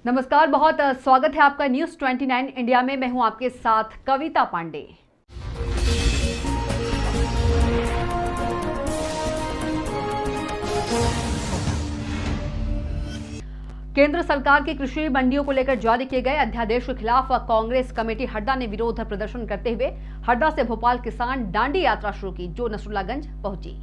नमस्कार, बहुत स्वागत है आपका न्यूज़ 29 इंडिया में। मैं हूं आपके साथ कविता पांडे। केंद्र सरकार की कृषि मंडियों को लेकर जारी किए गए अध्यादेश के खिलाफ कांग्रेस कमेटी हरदा ने विरोध प्रदर्शन करते हुए हरदा से भोपाल किसान दांडी यात्रा शुरू की, जो नसरुल्लागंज पहुंची।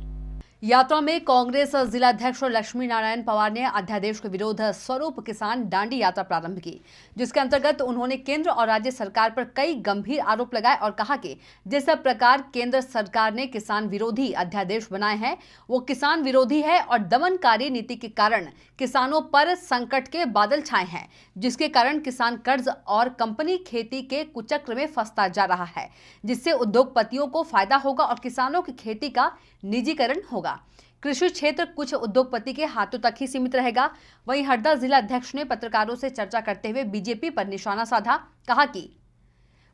यात्रा में कांग्रेस जिलाध्यक्ष लक्ष्मी नारायण पवार ने अध्यादेश के विरोध स्वरूप किसान दांडी यात्रा प्रारंभ की, जिसके अंतर्गत उन्होंने केंद्र और राज्य सरकार पर कई गंभीर आरोप लगाए और कहा कि जिस प्रकार केंद्र सरकार ने किसान विरोधी अध्यादेश बनाए हैं वो किसान विरोधी है और दमनकारी नीति के कारण किसानों पर संकट के बादल छाए हैं, जिसके कारण किसान कर्ज और कंपनी खेती के कुचक्र में फंसता जा रहा है, जिससे उद्योगपतियों को फायदा होगा और किसानों की खेती का निजीकरण होगा। कृषि क्षेत्र कुछ उद्योगपति के हाथों तक ही सीमित रहेगा। वहीं हरदा जिला अध्यक्ष ने पत्रकारों से चर्चा करते हुए बीजेपी पर निशाना साधा। कहा कि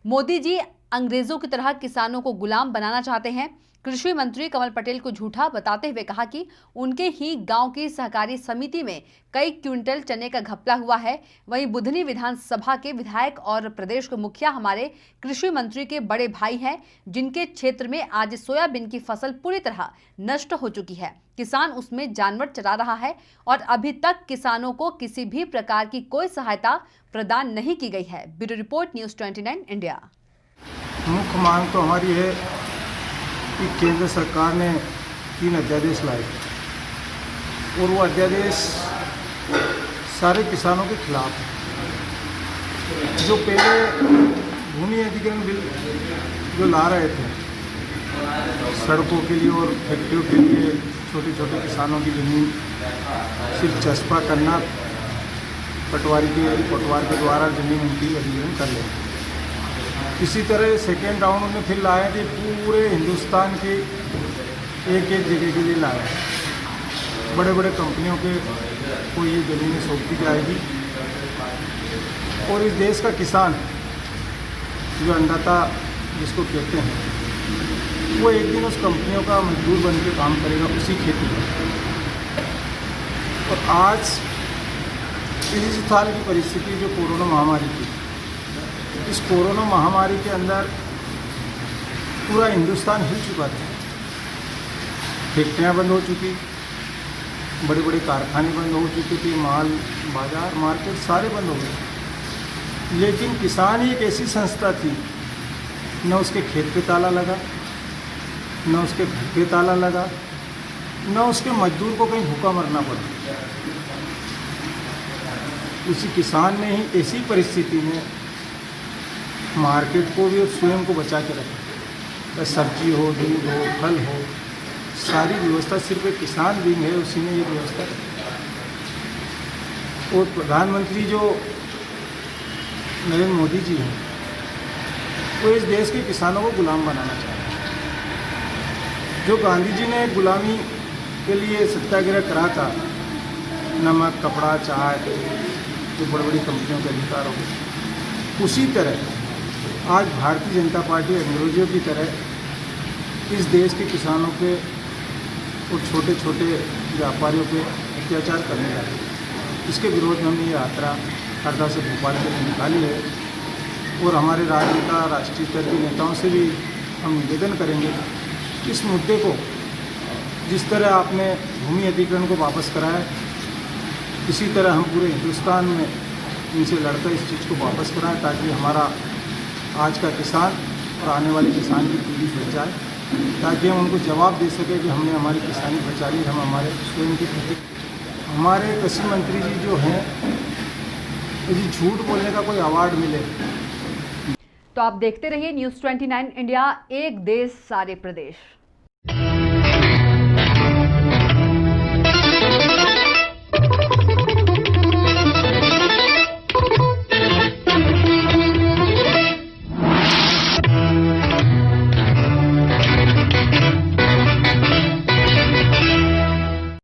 मोदी जी अंग्रेजों की तरह किसानों को गुलाम बनाना चाहते हैं। कृषि मंत्री कमल पटेल को झूठा बताते हुए कहा कि उनके ही गांव की सहकारी समिति में कई क्विंटल चने का घपला हुआ है। वहीं बुधनी विधानसभा के विधायक और प्रदेश के मुखिया हमारे कृषि मंत्री के बड़े भाई हैं, जिनके क्षेत्र में आज सोयाबीन की फसल पूरी तरह नष्ट हो चुकी है। किसान उसमें जानवर चरा रहा है और अभी तक किसानों को किसी भी प्रकार की कोई सहायता प्रदान नहीं की गई है। Bureau report, news 29 India. मुख्य मांग तो हमारी है कि केंद्र सरकार ने 3 अध्यादेश लाए और वो अध्यादेश सारे किसानों के खिलाफ है। जो पहले भूमि अधिग्रहण बिल जो ला रहे थे सड़कों के लिए और फैक्ट्रियों के लिए, छोटे छोटे किसानों की ज़मीन सिर्फ चस्पा करना, पटवार के द्वारा ज़मीन उनकी अधिग्रहण कर लेंगे। इसी तरह सेकेंड राउंड में फिर लाए थे पूरे हिंदुस्तान के एक जगह के लिए लाए। बड़े बड़े कंपनियों के को ये ज़मीनें सौंपी जाएगी और इस देश का किसान जो अन्नदाता जिसको कहते हैं, वो एक दिन उस कंपनियों का मजदूर बन के काम करेगा उसी खेती में। और आज इस साल की परिस्थिति जो कोरोना महामारी की, इस कोरोना महामारी के अंदर पूरा हिंदुस्तान हिल चुका था। फैक्ट्रियाँ बंद हो चुकी, बड़े बड़े कारखाने बंद हो चुके थे, माल बाजार मार्केट सारे बंद हो गए। लेकिन किसान ही एक ऐसी संस्था थी, न उसके खेत पे ताला लगा, न उसके घर पे ताला लगा, न उसके मजदूर को कहीं भूखा मरना पड़ा। उसी किसान ने ही ऐसी परिस्थिति में मार्केट को भी और स्वयं को बचा के रखा। सब्जी हो, दूध हो, फल हो, सारी व्यवस्था सिर्फ एक किसान विंग है, उसी ने ये व्यवस्था। और प्रधानमंत्री जो नरेंद्र मोदी जी हैं, वो इस देश के किसानों को गुलाम बनाना चाहते हैं। जो गांधी जी ने गुलामी के लिए सत्याग्रह करा था, नमक, कपड़ा, चाय, जो बड़ी बड़ी कंपनियों के अधिकार हो गए, उसी तरह आज भारतीय जनता पार्टी अंग्रेजों की तरह इस देश के किसानों पे और छोटे छोटे व्यापारियों पे अत्याचार करने जा रही है। इसके विरोध में हमने ये यात्रा हरदा से भोपाल के लिए निकाली है और हमारे राज्य का राष्ट्रीय स्तर के नेताओं से भी हम निवेदन करेंगे कि इस मुद्दे को, जिस तरह आपने भूमि अधिग्रहण को वापस कराया, इसी तरह हम पूरे हिंदुस्तान में इनसे लड़कर इस चीज़ को वापस कराएं, ताकि हमारा आज का किसान और आने वाले किसान की पीढ़ी बच जाए, ताकि हम उनको जवाब दे सकें कि हमने हमारी किसानी बचा ली, हम हमारे स्वयं की खेती। हमारे कृषि मंत्री जी जो हैं, यदि झूठ बोलने का कोई अवार्ड मिले। तो आप देखते रहिए न्यूज़ 29 इंडिया, एक देश सारे प्रदेश।